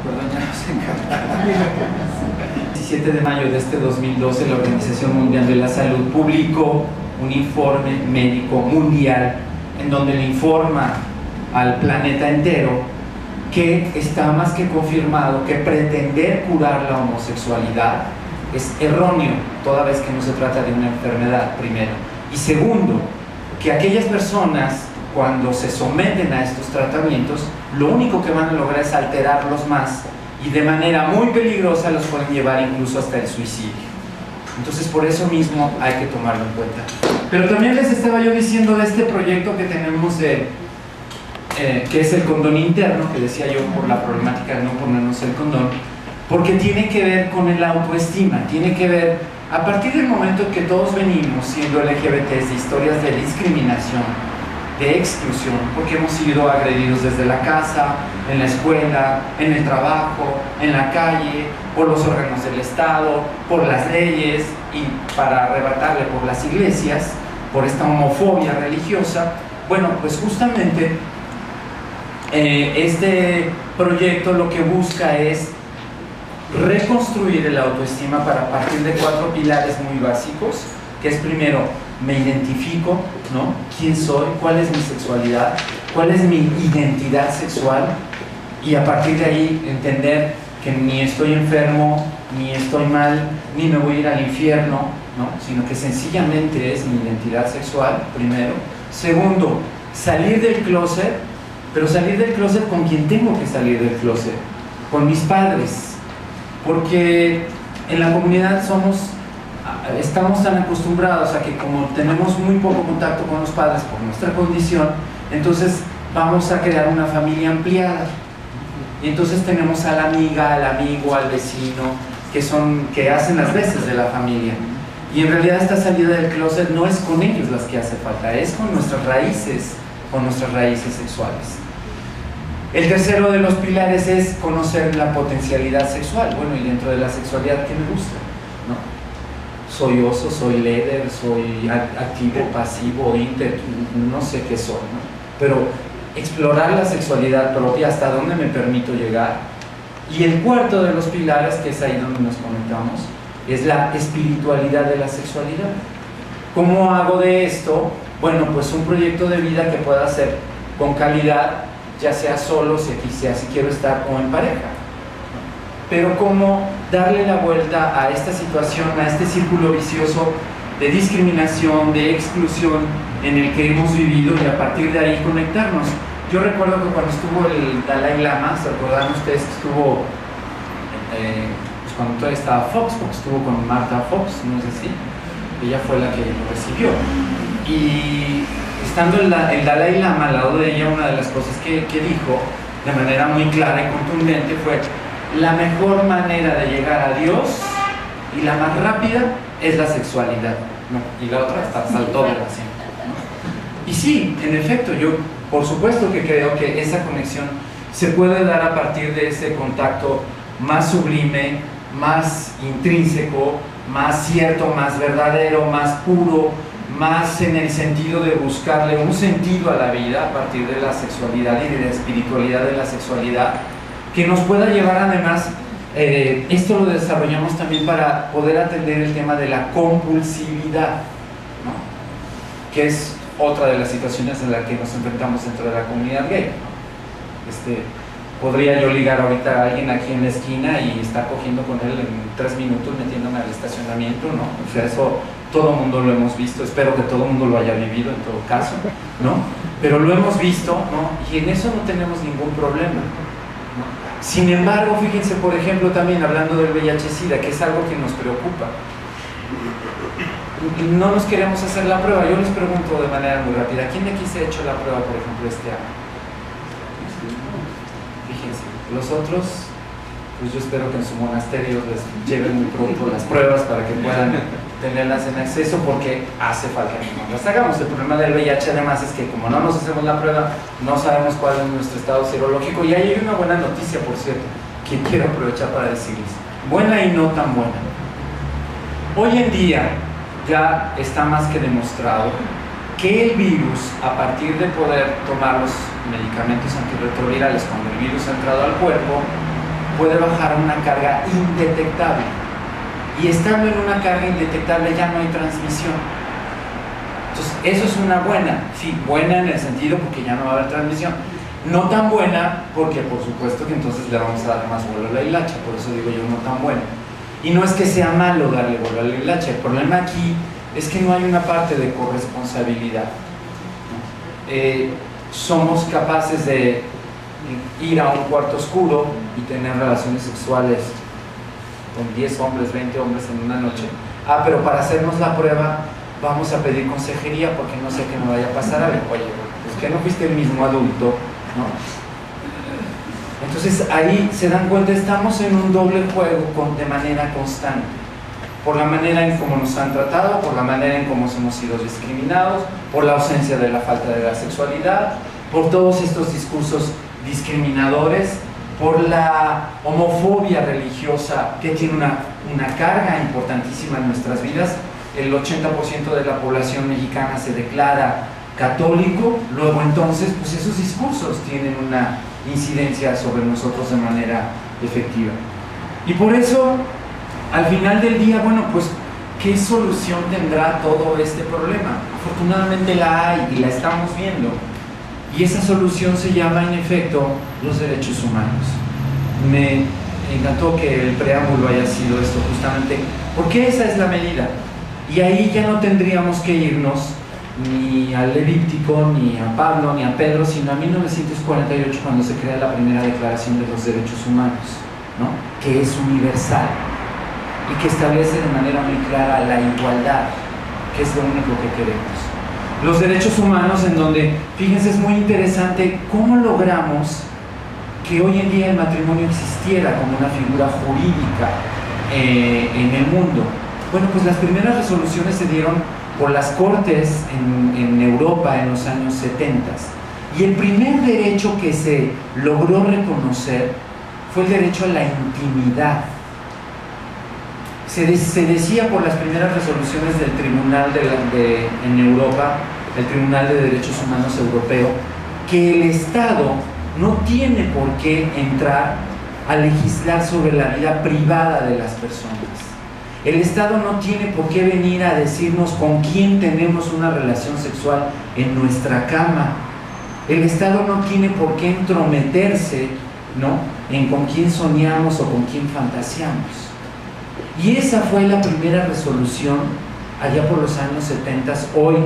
Perdón, ya no sé. 17 de mayo de este 2012, la Organización Mundial de la Salud publicó un informe médico mundial en donde le informa al planeta entero que está más que confirmado que pretender curar la homosexualidad es erróneo, toda vez que no se trata de una enfermedad, primero. Y segundo, que aquellas personas, cuando se someten a estos tratamientos, lo único que van a lograr es alterarlos más y de manera muy peligrosa los pueden llevar incluso hasta el suicidio. Entonces, por eso mismo hay que tomarlo en cuenta. Pero también les estaba yo diciendo de este proyecto que tenemos que es el condón interno, que decía yo por la problemática de no ponernos el condón, porque tiene que ver con el autoestima, tiene que ver, a partir del momento en que todos venimos siendo LGBTs de historias de discriminación, de exclusión, porque hemos sido agredidos desde la casa, en la escuela, en el trabajo, en la calle, por los órganos del Estado, por las leyes y, para arrebatarle, por las iglesias, por esta homofobia religiosa. Bueno, pues justamente este proyecto lo que busca es reconstruir el autoestima para partir de 4 pilares muy básicos, que es primero, me identifico, ¿no? ¿Quién soy? ¿Cuál es mi sexualidad? ¿Cuál es mi identidad sexual? Y a partir de ahí entender que ni estoy enfermo, ni estoy mal, ni me voy a ir al infierno, ¿no? Sino que sencillamente es mi identidad sexual, primero. Segundo, salir del closet, pero salir del closet con quien tengo que salir del closet, con mis padres, porque en la comunidad estamos tan acostumbrados a que como tenemos muy poco contacto con los padres por nuestra condición, entonces vamos a crear una familia ampliada. Y entonces tenemos a la amiga, al amigo, al vecino, que hacen las veces de la familia. Y en realidad esta salida del closet no es con ellos las que hace falta, es con nuestras raíces sexuales. El tercero de los pilares es conocer la potencialidad sexual. Bueno, y dentro de la sexualidad, ¿qué me gusta? ¿No? Soy oso, soy líder, soy activo, pasivo, no sé qué soy, ¿no? Pero explorar la sexualidad propia, hasta dónde me permito llegar. Y el cuarto de los pilares, que es ahí donde nos conectamos, es la espiritualidad de la sexualidad. ¿Cómo hago de esto? Bueno, pues un proyecto de vida que pueda ser con calidad, ya sea solo, si quiero estar, o en pareja. Pero cómo darle la vuelta a esta situación, a este círculo vicioso de discriminación, de exclusión en el que hemos vivido, y a partir de ahí conectarnos. Yo recuerdo que cuando estuvo el Dalai Lama, ¿se acuerdan ustedes que estuvo, pues cuando todavía estaba Fox, porque estuvo con Martha Fox, no sé si, ella fue la que lo recibió, y estando el Dalai Lama al lado de ella, una de las cosas que dijo de manera muy clara y contundente fue: la mejor manera de llegar a Dios y la más rápida es la sexualidad, ¿no? Y la otra saltó de la cinta, ¿no? Y sí, en efecto, yo por supuesto que creo que esa conexión se puede dar a partir de ese contacto más sublime, más intrínseco, más cierto, más verdadero, más puro, más en el sentido de buscarle un sentido a la vida a partir de la sexualidad y de la espiritualidad de la sexualidad, que nos pueda llevar además, esto lo desarrollamos también para poder atender el tema de la compulsividad, ¿no? Que es otra de las situaciones en las que nos enfrentamos dentro de la comunidad gay, ¿no? Podría yo ligar ahorita a alguien aquí en la esquina y estar cogiendo con él en 3 minutos metiéndome al estacionamiento, ¿no? O sea, eso todo el mundo lo hemos visto, espero que todo el mundo lo haya vivido en todo caso, ¿no? Pero lo hemos visto, ¿no? Y en eso no tenemos ningún problema, ¿no? Sin embargo, fíjense, por ejemplo, también hablando del VIH-Sida, que es algo que nos preocupa, no nos queremos hacer la prueba. Yo les pregunto de manera muy rápida, ¿quién de aquí se ha hecho la prueba, por ejemplo, este año? Fíjense, los otros, pues yo espero que en su monasterio les lleven muy pronto las pruebas para que puedan tenerlas en acceso, porque hace falta que nos las hagamos. El problema del VIH además es que como no nos hacemos la prueba, no sabemos cuál es nuestro estado serológico. Y ahí hay una buena noticia, por cierto, que quiero aprovechar para decirles, buena y no tan buena. Hoy en día ya está más que demostrado que el virus, a partir de poder tomar los medicamentos antirretrovirales cuando el virus ha entrado al cuerpo, puede bajar a una carga indetectable. Y estando en una carga indetectable ya no hay transmisión. Entonces, eso es una buena. Sí, buena en el sentido porque ya no va a haber transmisión. No tan buena porque, por supuesto, que entonces le vamos a dar más vuelo a la hilacha. Por eso digo yo no tan buena. Y no es que sea malo darle vuelo a la hilacha. El problema aquí es que no hay una parte de corresponsabilidad. Somos capaces de ir a un cuarto oscuro y tener relaciones sexuales con 10 hombres, 20 hombres en una noche. Pero para hacernos la prueba vamos a pedir consejería porque no sé qué me vaya a pasar. A ver, oye, pues que no fuiste el mismo adulto, ¿no? Entonces ahí se dan cuenta, estamos en un doble juego de manera constante, por la manera en cómo nos han tratado, por la manera en cómo hemos sido discriminados, por la ausencia de la falta de la sexualidad, por todos estos discursos discriminadores, por la homofobia religiosa que tiene una carga importantísima en nuestras vidas. El 80% de la población mexicana se declara católico, luego entonces pues esos discursos tienen una incidencia sobre nosotros de manera efectiva. Y por eso, al final del día, bueno, pues ¿qué solución tendrá todo este problema? Afortunadamente la hay y la estamos viendo. Y esa solución se llama, en efecto, los derechos humanos. Me encantó que el preámbulo haya sido esto justamente, porque esa es la medida. Y ahí ya no tendríamos que irnos ni al Levítico, ni a Pablo, ni a Pedro, sino a 1948, cuando se crea la primera Declaración de los Derechos Humanos, ¿no? Que es universal y que establece de manera muy clara la igualdad, que es lo único que queremos. Los derechos humanos, en donde, fíjense, es muy interesante cómo logramos que hoy en día el matrimonio existiera como una figura jurídica en el mundo. Bueno, pues las primeras resoluciones se dieron por las cortes en Europa en los años 70. Y el primer derecho que se logró reconocer fue el derecho a la intimidad. Se decía por las primeras resoluciones del Tribunal en Europa, el Tribunal de Derechos Humanos Europeo, que el Estado no tiene por qué entrar a legislar sobre la vida privada de las personas. El Estado no tiene por qué venir a decirnos con quién tenemos una relación sexual en nuestra cama. El Estado no tiene por qué entrometerse, ¿no?, en con quién soñamos o con quién fantaseamos. Y esa fue la primera resolución allá por los años 70, hoy,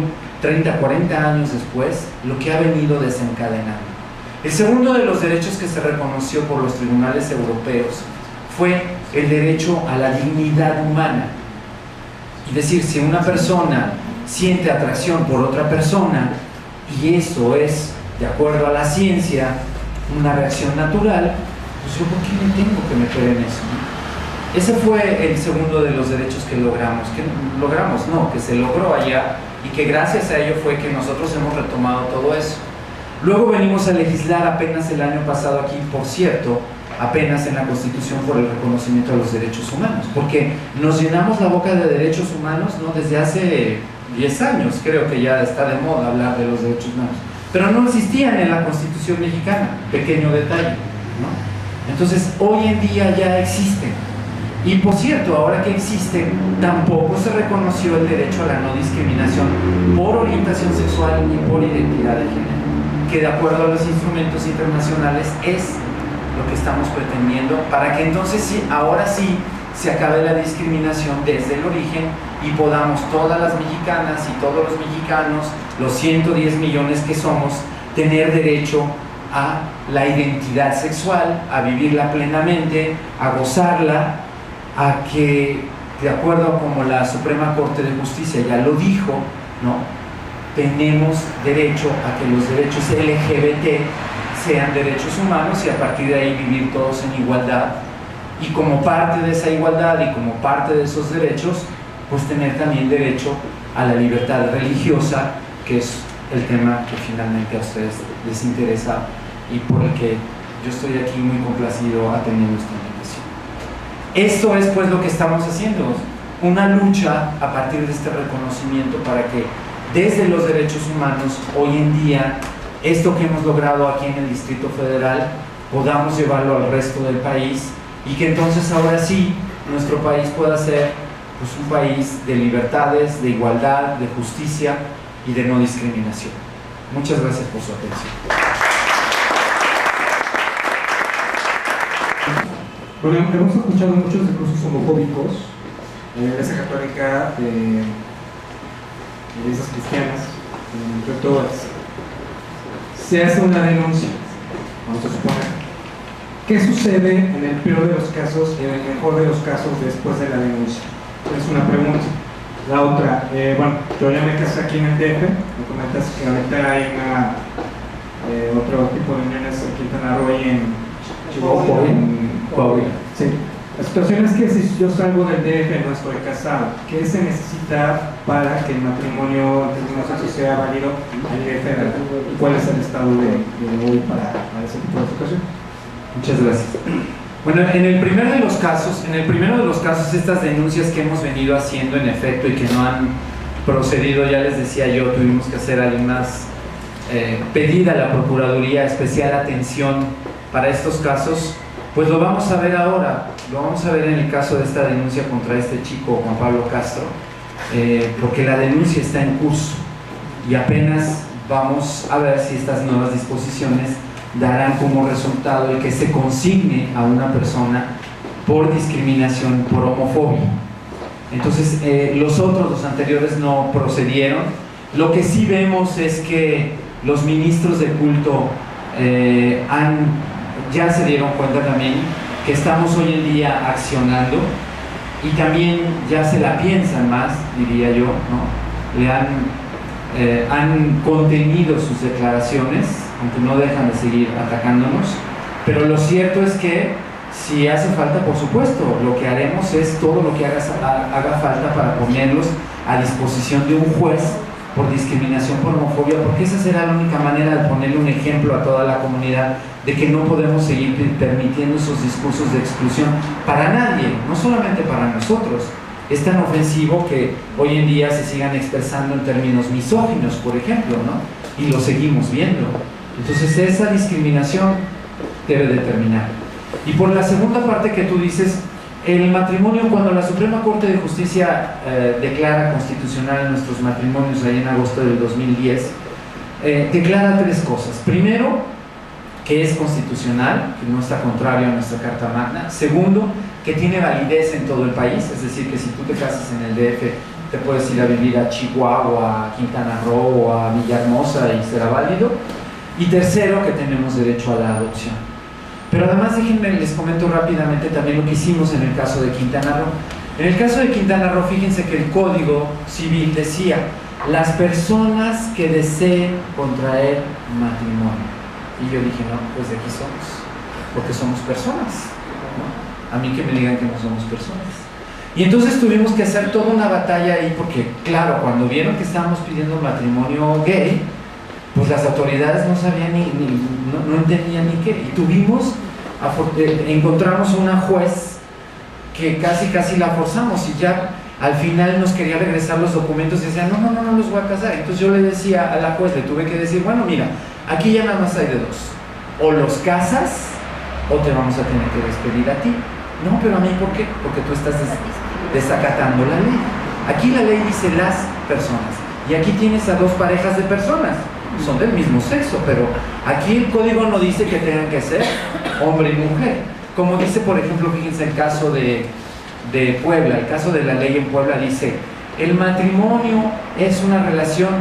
30, 40 años después, lo que ha venido desencadenando. El segundo de los derechos que se reconoció por los tribunales europeos fue el derecho a la dignidad humana. Es decir, si una persona siente atracción por otra persona, y eso es, de acuerdo a la ciencia, una reacción natural, pues yo ¿por qué me tengo que meter en eso? Ese fue el segundo de los derechos que que se logró allá, y que gracias a ello fue que nosotros hemos retomado todo eso. Luego venimos a legislar apenas el año pasado aquí, por cierto, apenas en la Constitución, por el reconocimiento de los derechos humanos, porque nos llenamos la boca de derechos humanos, ¿no?, desde hace 10 años, creo que ya está de moda hablar de los derechos humanos, pero no existían en la Constitución mexicana, pequeño detalle, ¿no? Entonces, hoy en día ya existen. Y por cierto, ahora que existe, tampoco se reconoció el derecho a la no discriminación por orientación sexual ni por identidad de género, que de acuerdo a los instrumentos internacionales es lo que estamos pretendiendo, para que entonces sí, ahora sí se acabe la discriminación desde el origen y podamos todas las mexicanas y todos los mexicanos, los 110 millones que somos, tener derecho a la identidad sexual, a vivirla plenamente, a gozarla, a que, de acuerdo a como la Suprema Corte de Justicia ya lo dijo, ¿no?, tenemos derecho a que los derechos LGBT sean derechos humanos y a partir de ahí vivir todos en igualdad, y como parte de esa igualdad y como parte de esos derechos, pues tener también derecho a la libertad religiosa, que es el tema que finalmente a ustedes les interesa y por el que yo estoy aquí muy complacido atendiendo esta invitación. Esto es pues lo que estamos haciendo, una lucha a partir de este reconocimiento para que desde los derechos humanos hoy en día esto que hemos logrado aquí en el Distrito Federal podamos llevarlo al resto del país y que entonces ahora sí nuestro país pueda ser pues, un país de libertades, de igualdad, de justicia y de no discriminación. Muchas gracias por su atención. Bueno, hemos escuchado muchos discursos homofóbicos en la Iglesia Católica, iglesias cristianas, entre todas. Se hace una denuncia, vamos a suponer. ¿Qué sucede en el peor de los casos y en el mejor de los casos después de la denuncia? Es una pregunta. La otra, bueno, yo ya me casé aquí en el DF, me comentas que ahorita hay otro tipo de uniones en Quintana Roo y en Chihuahua, en Coahuila. Sí. La situación es que si yo salgo del DF y no estoy casado, ¿qué se necesita para que el matrimonio entre una socio sea válido a nivel federal? ¿Y cuál es el estado de hoy para ese tipo de situación? Muchas gracias. Bueno, en el primero de los casos, estas denuncias que hemos venido haciendo en efecto y que no han procedido, ya les decía yo, tuvimos que hacer algunas pedir a la Procuraduría especial atención para estos casos, pues lo vamos a ver ahora, lo vamos a ver en el caso de esta denuncia contra este chico Juan Pablo Castro, porque la denuncia está en curso y apenas vamos a ver si estas nuevas disposiciones darán como resultado el que se consigne a una persona por discriminación, por homofobia. Entonces, los anteriores no procedieron. Lo que sí vemos es que los ministros de culto ya se dieron cuenta también que estamos hoy en día accionando y también ya se la piensan más, diría yo, ¿no? Han contenido sus declaraciones, aunque no dejan de seguir atacándonos, pero lo cierto es que si hace falta, por supuesto, lo que haremos es todo lo que haga falta para ponerlos a disposición de un juez por discriminación, por homofobia, porque esa será la única manera de ponerle un ejemplo a toda la comunidad de que no podemos seguir permitiendo esos discursos de exclusión para nadie, no solamente para nosotros. Es tan ofensivo que hoy en día se sigan expresando en términos misóginos, por ejemplo, ¿no? Y lo seguimos viendo. Entonces esa discriminación debe de terminar. Y por la segunda parte que tú dices, el matrimonio, cuando la Suprema Corte de Justicia declara constitucional nuestros matrimonios ahí en agosto del 2010, declara tres cosas. Primero, que es constitucional, que no está contrario a nuestra Carta Magna. Segundo, que tiene validez en todo el país, es decir, que si tú te casas en el DF, te puedes ir a vivir a Chihuahua, a Quintana Roo o a Villahermosa y será válido. Y tercero, que tenemos derecho a la adopción. Pero además, déjenme, les comento rápidamente también lo que hicimos en el caso de Quintana Roo. En el caso de Quintana Roo, fíjense que el Código Civil decía: las personas que deseen contraer matrimonio. Y yo dije, no, pues de aquí somos, porque somos personas, ¿no? A mí que me digan que no somos personas. Y entonces tuvimos que hacer toda una batalla ahí, porque claro, cuando vieron que estábamos pidiendo matrimonio gay, pues las autoridades no sabían no entendían ni qué. Y encontramos una juez que casi la forzamos y ya al final nos quería regresar los documentos y decía, no los voy a casar. Entonces yo le decía a la juez, le tuve que decir, bueno, mira, aquí ya nada más hay de dos, o los casas o te vamos a tener que despedir a ti. No, pero a mí, ¿por qué? Porque tú estás desacatando la ley. Aquí la ley dice las personas y aquí tienes a dos parejas de personas, son del mismo sexo, pero aquí el código no dice que tengan que ser hombre y mujer, como dice, por ejemplo, fíjense el caso de Puebla, el caso de la ley en Puebla dice, el matrimonio es una relación,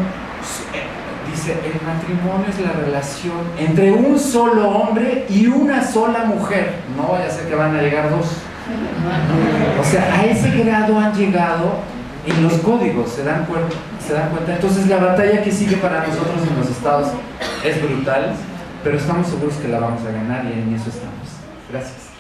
dice, el matrimonio es la relación entre un solo hombre y una sola mujer, no vaya a ser que van a llegar dos. O sea, a ese grado han llegado en los códigos, ¿se dan cuenta? Entonces la batalla que sigue para nosotros en los estados es brutal, pero estamos seguros que la vamos a ganar y en eso estamos. Gracias.